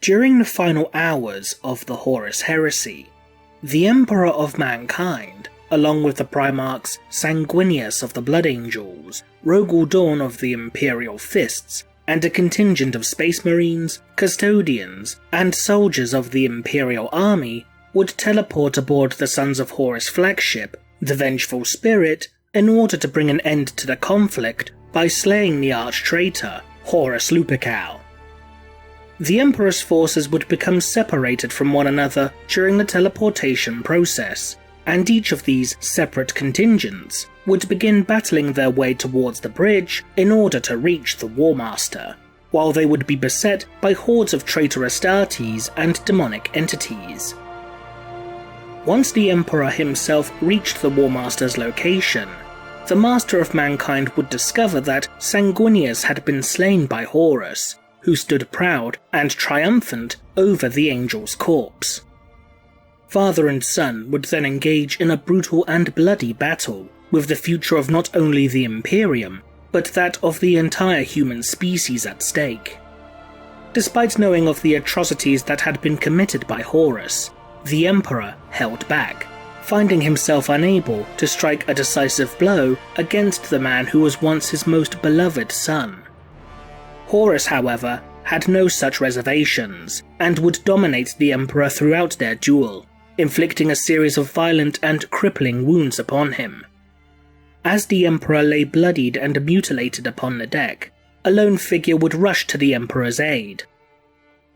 During the final hours of the Horus heresy, the Emperor of Mankind, along with the Primarchs Sanguinius of the Blood Angels, Rogel Dawn of the Imperial Fists, and a contingent of Space Marines, Custodians, and soldiers of the Imperial Army would teleport aboard the Sons of Horus flagship, the Vengeful Spirit, in order to bring an end to the conflict by slaying the arch-traitor, Horus Lupercal. The Emperor's forces would become separated from one another during the teleportation process, and each of these separate contingents would begin battling their way towards the bridge in order to reach the War Master, while they would be beset by hordes of traitor Astartes and demonic entities. Once the Emperor himself reached the War Master's location, the Master of Mankind would discover that Sanguinius had been slain by Horus, who stood proud and triumphant over the angel's corpse. Father and son would then engage in a brutal and bloody battle, with the future of not only the Imperium, but that of the entire human species at stake. Despite knowing of the atrocities that had been committed by Horus, the Emperor held back, finding himself unable to strike a decisive blow against the man who was once his most beloved son. Horus, however, had no such reservations, and would dominate the Emperor throughout their duel, inflicting a series of violent and crippling wounds upon him. As the Emperor lay bloodied and mutilated upon the deck, a lone figure would rush to the Emperor's aid.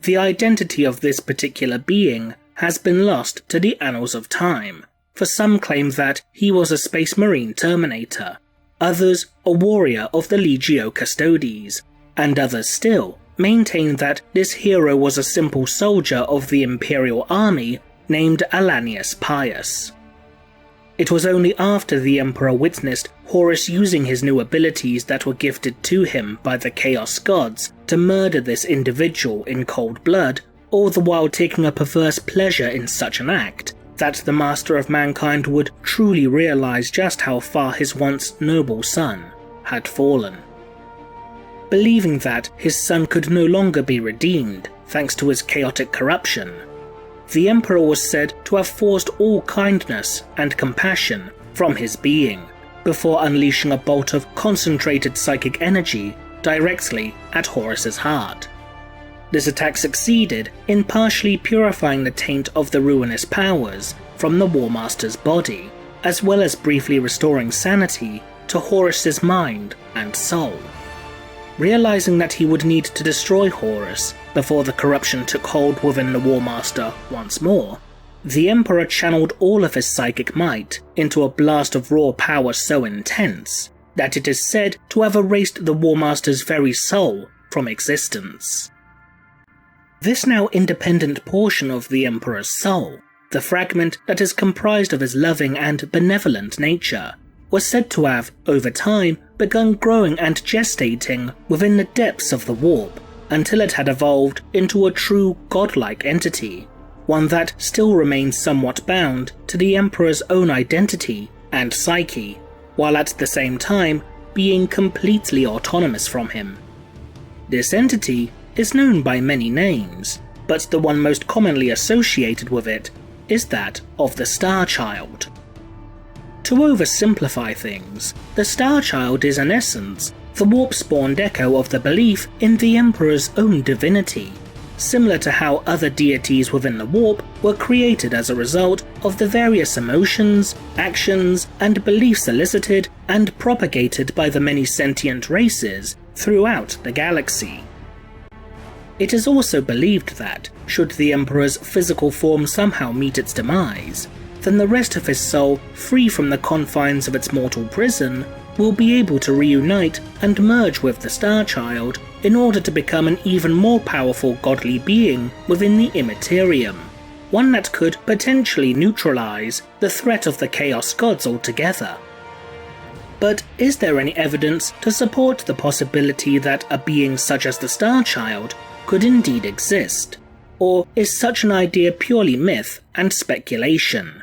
The identity of this particular being has been lost to the annals of time, for some claim that he was a Space Marine Terminator, others a warrior of the Legio Custodes, and others still maintain that this hero was a simple soldier of the Imperial Army named Alanius Pius. It was only after the Emperor witnessed Horus using his new abilities that were gifted to him by the Chaos Gods to murder this individual in cold blood, all the while taking a perverse pleasure in such an act, that the Master of Mankind would truly realize just how far his once noble son had fallen. Believing that his son could no longer be redeemed thanks to his chaotic corruption, the Emperor was said to have forced all kindness and compassion from his being, before unleashing a bolt of concentrated psychic energy directly at Horus's heart. This attack succeeded in partially purifying the taint of the ruinous powers from the War Master's body, as well as briefly restoring sanity to Horus's mind and soul. Realizing that he would need to destroy Horus before the corruption took hold within the War Master once more, the Emperor channeled all of his psychic might into a blast of raw power so intense that it is said to have erased the War Master's very soul from existence. This now independent portion of the Emperor's soul, the fragment that is comprised of his loving and benevolent nature, was said to have, over time, begun growing and gestating within the depths of the warp, until it had evolved into a true godlike entity, one that still remains somewhat bound to the Emperor's own identity and psyche, while at the same time being completely autonomous from him. This entity is known by many names, but the one most commonly associated with it is that of the Star Child. To oversimplify things, the Star Child is in essence the warp-spawned echo of the belief in the Emperor's own divinity, similar to how other deities within the warp were created as a result of the various emotions, actions, and beliefs elicited and propagated by the many sentient races throughout the galaxy. It is also believed that, should the Emperor's physical form somehow meet its demise, then the rest of his soul, free from the confines of its mortal prison, will be able to reunite and merge with the Star Child in order to become an even more powerful godly being within the Immaterium, one that could potentially neutralize the threat of the Chaos Gods altogether. But is there any evidence to support the possibility that a being such as the Star Child could indeed exist? Or is such an idea purely myth and speculation?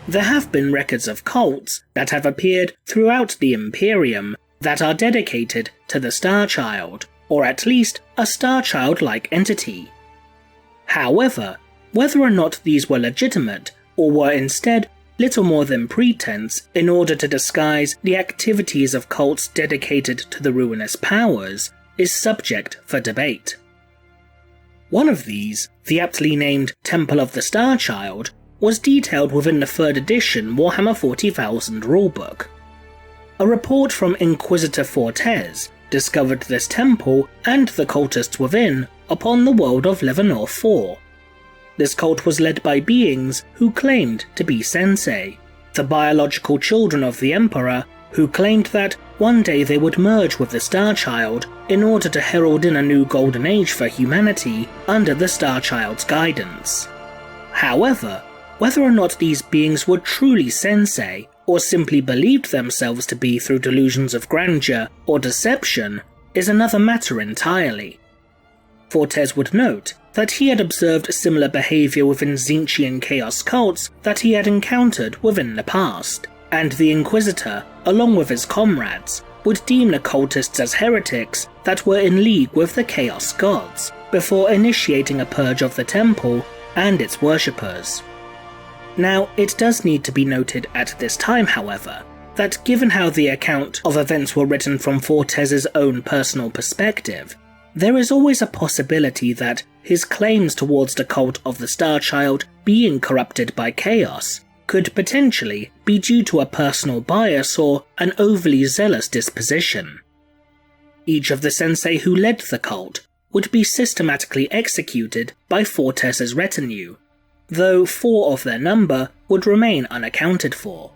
There have been records of cults that have appeared throughout the Imperium that are dedicated to the Star Child, or at least a star-child-like entity. However, whether or not these were legitimate, or were instead little more than pretense in order to disguise the activities of cults dedicated to the ruinous powers, is subject for debate. One of these, the aptly named Temple of the Starchild, was detailed within the 3rd edition Warhammer 40,000 rulebook. A report from Inquisitor Fortes discovered this temple and the cultists within upon the world of Leavenworth 4. This cult was led by beings who claimed to be Sensei, the biological children of the Emperor, who claimed that one day they would merge with the Starchild in order to herald in a new golden age for humanity under the Starchild's guidance. However, whether or not these beings were truly Sensei, or simply believed themselves to be through delusions of grandeur or deception, is another matter entirely. Fortes would note that he had observed similar behaviour within Tzeentchian chaos cults that he had encountered within the past, and the Inquisitor, along with his comrades, would deem the cultists as heretics that were in league with the Chaos Gods, before initiating a purge of the temple and its worshippers. Now, it does need to be noted at this time, however, that given how the account of events were written from Fortes' own personal perspective, there is always a possibility that his claims towards the cult of the Starchild being corrupted by chaos could potentially be due to a personal bias or an overly zealous disposition. Each of the sensei who led the cult would be systematically executed by Fortes' retinue, though 4 of their number would remain unaccounted for.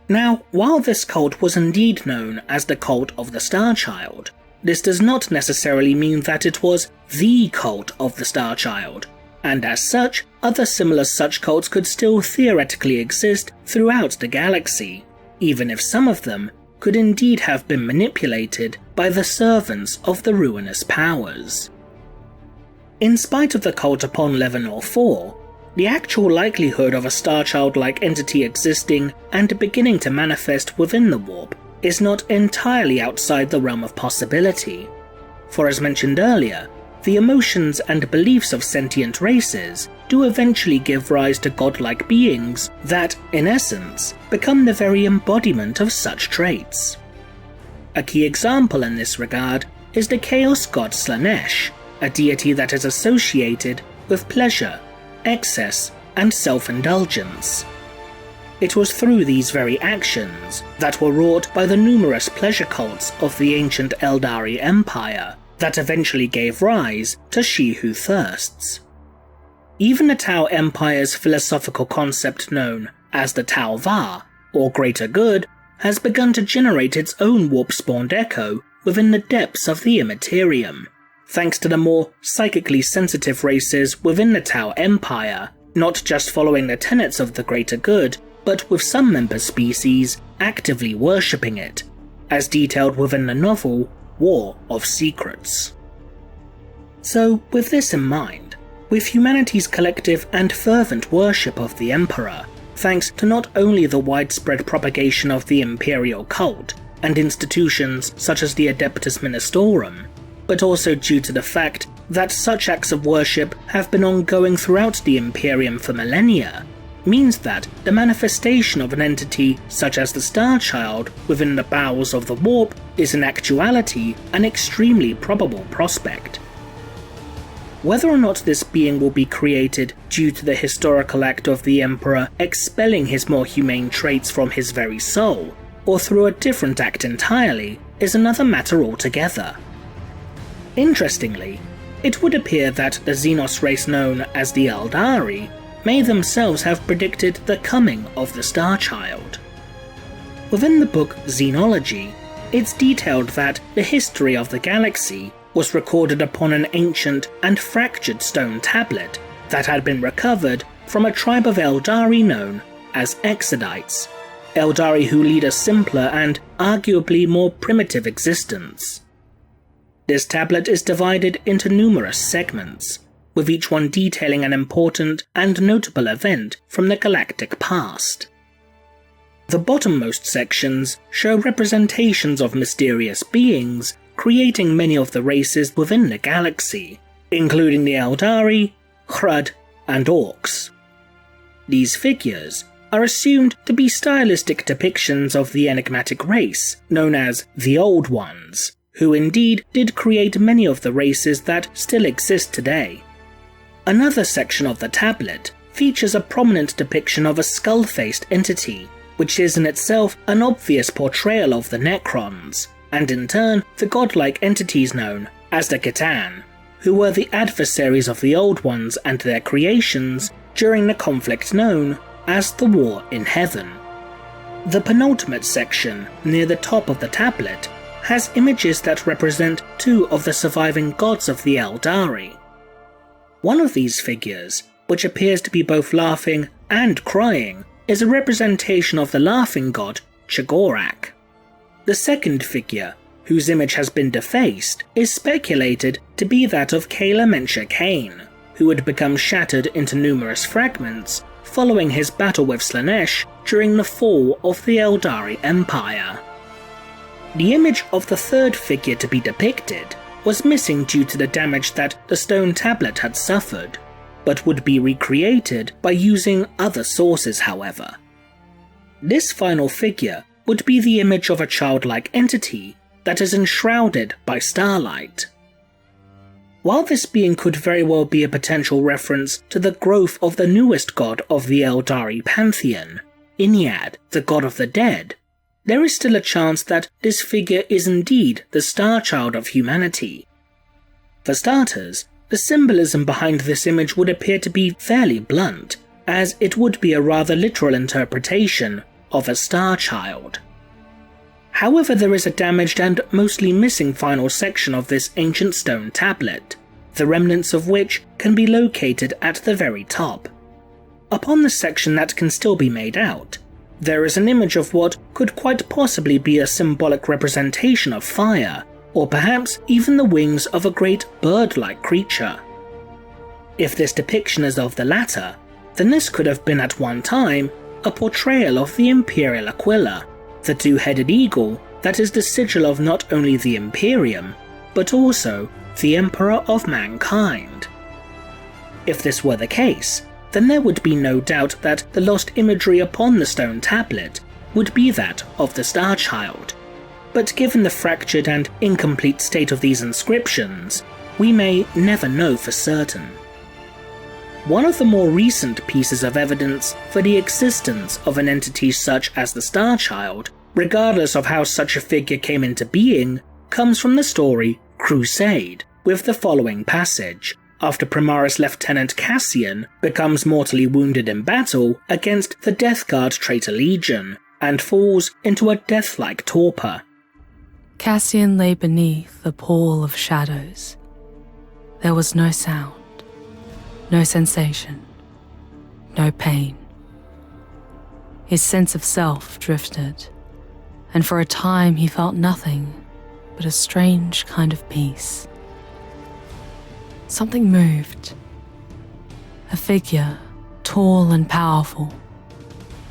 Now, while this cult was indeed known as the Cult of the Starchild, this does not necessarily mean that it was the Cult of the Starchild, and as such, other similar such cults could still theoretically exist throughout the galaxy, even if some of them could indeed have been manipulated by the servants of the ruinous powers. In spite of the cult upon Leavenworth 4, the actual likelihood of a Starchild-like entity existing and beginning to manifest within the warp is not entirely outside the realm of possibility, for as mentioned earlier, the emotions and beliefs of sentient races do eventually give rise to godlike beings that, in essence, become the very embodiment of such traits. A key example in this regard is the chaos god Slaanesh, a deity that is associated with pleasure, excess, and self-indulgence. It was through these very actions that were wrought by the numerous pleasure cults of the ancient Eldari Empire that eventually gave rise to She Who Thirsts. Even the Tau Empire's philosophical concept known as the Tau Va, or Greater Good, has begun to generate its own warp-spawned echo within the depths of the Immaterium, thanks to the more psychically sensitive races within the Tau Empire, not just following the tenets of the Greater Good, but with some member species actively worshipping it, as detailed within the novel War of Secrets. So, with this in mind, with humanity's collective and fervent worship of the Emperor, thanks to not only the widespread propagation of the imperial cult and institutions such as the Adeptus Ministorum, but also due to the fact that such acts of worship have been ongoing throughout the Imperium for millennia, means that the manifestation of an entity such as the Starchild within the bowels of the warp is in actuality an extremely probable prospect. Whether or not this being will be created due to the historical act of the Emperor expelling his more humane traits from his very soul, or through a different act entirely, is another matter altogether. Interestingly, it would appear that the Xenos race known as the Eldari may themselves have predicted the coming of the Starchild. Within the book Xenology, it's detailed that the history of the galaxy was recorded upon an ancient and fractured stone tablet that had been recovered from a tribe of Eldari known as Exodites, Eldari who lead a simpler and arguably more primitive existence. This tablet is divided into numerous segments, with each one detailing an important and notable event from the galactic past. The bottommost sections show representations of mysterious beings creating many of the races within the galaxy, including the Eldari, Hrud, and Orcs. These figures are assumed to be stylistic depictions of the enigmatic race known as the Old Ones, who indeed did create many of the races that still exist today. Another section of the tablet features a prominent depiction of a skull-faced entity, which is in itself an obvious portrayal of the Necrons, and in turn the godlike entities known as the Khitan, who were the adversaries of the Old Ones and their creations during the conflict known as the War in Heaven. The penultimate section, near the top of the tablet, has images that represent two of the surviving gods of the Eldari. One of these figures, which appears to be both laughing and crying, is a representation of the laughing god Chagorak. The second figure, whose image has been defaced, is speculated to be that of Kayla Mencha Kane, who had become shattered into numerous fragments following his battle with Slaanesh during the fall of the Eldari Empire. The image of the third figure to be depicted was missing due to the damage that the stone tablet had suffered, but would be recreated by using other sources however. This final figure would be the image of a childlike entity that is enshrouded by starlight. While this being could very well be a potential reference to the growth of the newest god of the Eldari pantheon, Ynnead, the god of the dead, there is still a chance that this figure is indeed the star child of humanity. For starters, the symbolism behind this image would appear to be fairly blunt, as it would be a rather literal interpretation of a star child. However, there is a damaged and mostly missing final section of this ancient stone tablet, the remnants of which can be located at the very top. Upon the section that can still be made out, there is an image of what could quite possibly be a symbolic representation of fire, or perhaps even the wings of a great bird-like creature. If this depiction is of the latter, then this could have been at one time a portrayal of the Imperial Aquila, the two-headed eagle that is the sigil of not only the Imperium, but also the Emperor of Mankind. If this were the case, then there would be no doubt that the lost imagery upon the stone tablet would be that of the Star Child. But given the fractured and incomplete state of these inscriptions, we may never know for certain. One of the more recent pieces of evidence for the existence of an entity such as the Star Child, regardless of how such a figure came into being, comes from the story Crusade, with the following passage, after Primaris Lieutenant Cassian becomes mortally wounded in battle against the Death Guard traitor Legion, and falls into a death-like torpor. Cassian lay beneath a pall of shadows. There was no sound, no sensation, no pain. His sense of self drifted, and for a time he felt nothing but a strange kind of peace. Something moved. A figure, tall and powerful.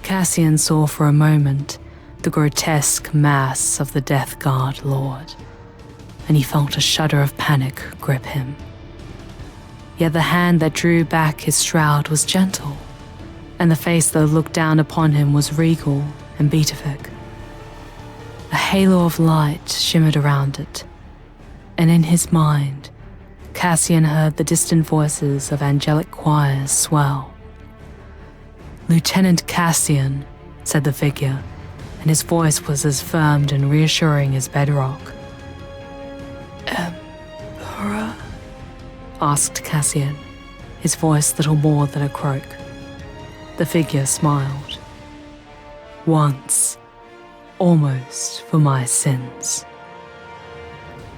Cassian saw for a moment the grotesque mass of the Death Guard Lord, and he felt a shudder of panic grip him. Yet the hand that drew back his shroud was gentle, and the face that looked down upon him was regal and beatific. A halo of light shimmered around it, and in his mind, Cassian heard the distant voices of angelic choirs swell. "Lieutenant Cassian," said the figure, and his voice was as firm and reassuring as bedrock. "Emperor?" asked Cassian, his voice little more than a croak. The figure smiled. "Once, almost for my sins.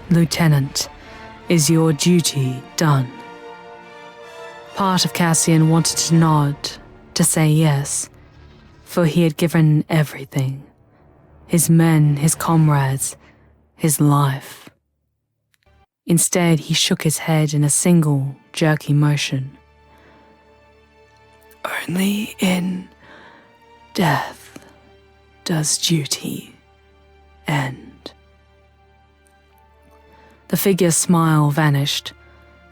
Lieutenant, is your duty done?" Part of Cassian wanted to nod, to say yes, for he had given everything. His men, his comrades, his life. Instead, he shook his head in a single, jerky motion. "Only in death does duty end." The figure's smile vanished,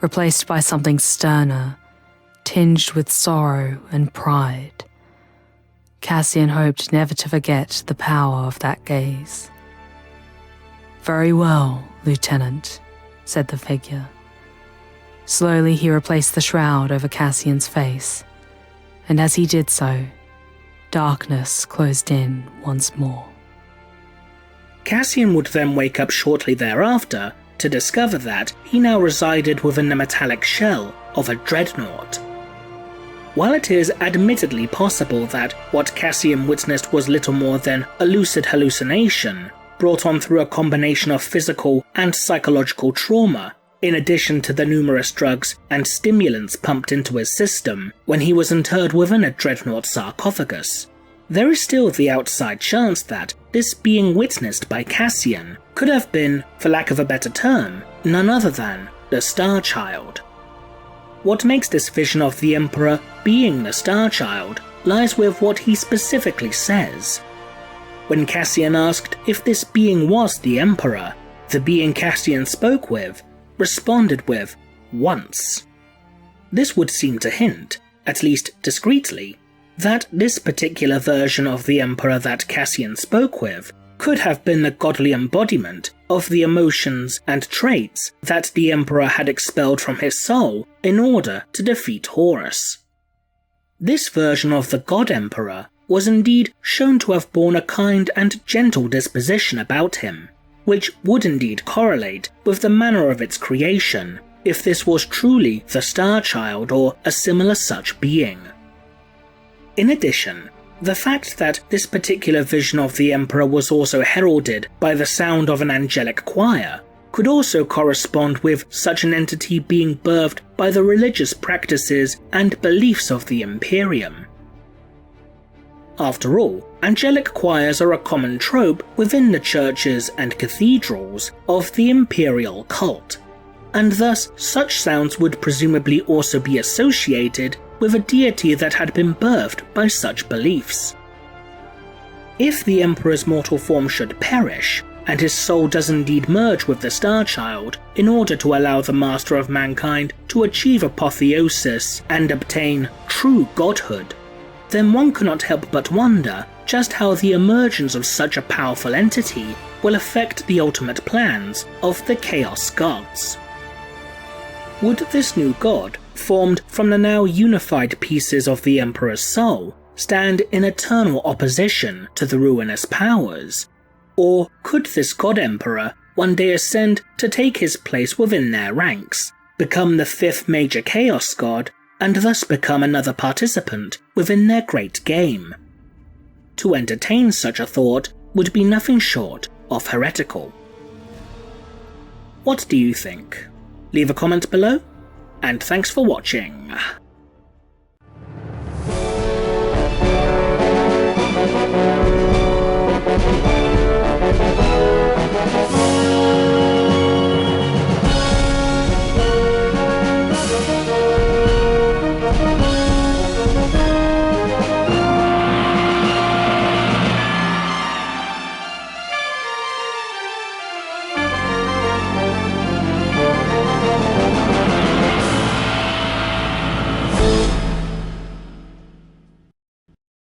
replaced by something sterner, tinged with sorrow and pride. Cassian hoped never to forget the power of that gaze. "Very well, Lieutenant," said the figure. Slowly he replaced the shroud over Cassian's face, and as he did so, darkness closed in once more. Cassian would then wake up shortly thereafter to discover that he now resided within the metallic shell of a dreadnought. While it is admittedly possible that what Cassian witnessed was little more than a lucid hallucination, brought on through a combination of physical and psychological trauma, in addition to the numerous drugs and stimulants pumped into his system when he was interred within a dreadnought sarcophagus, there is still the outside chance that this being witnessed by Cassian could have been, for lack of a better term, none other than the Star Child. What makes this vision of the Emperor being the Star Child lies with what he specifically says. When Cassian asked if this being was the Emperor, the being Cassian spoke with responded with, "Once." This would seem to hint, at least discreetly, that this particular version of the Emperor that Cassian spoke with could have been the godly embodiment of the emotions and traits that the Emperor had expelled from his soul in order to defeat Horus. This version of the God Emperor was indeed shown to have borne a kind and gentle disposition about him, which would indeed correlate with the manner of its creation, if this was truly the Star Child or a similar such being. In addition, the fact that this particular vision of the Emperor was also heralded by the sound of an angelic choir could also correspond with such an entity being birthed by the religious practices and beliefs of the Imperium. After all, angelic choirs are a common trope within the churches and cathedrals of the Imperial cult, and thus such sounds would presumably also be associated with a deity that had been birthed by such beliefs. If the Emperor's mortal form should perish, and his soul does indeed merge with the Star Child in order to allow the Master of Mankind to achieve apotheosis and obtain true godhood, then one cannot help but wonder just how the emergence of such a powerful entity will affect the ultimate plans of the Chaos Gods. Would this new god, formed from the now unified pieces of the Emperor's soul, stand in eternal opposition to the ruinous powers? Or could this God Emperor one day ascend to take his place within their ranks, become the fifth major Chaos God, and thus become another participant within their great game? To entertain such a thought would be nothing short of heretical. What do you think? Leave a comment below, and thanks for watching.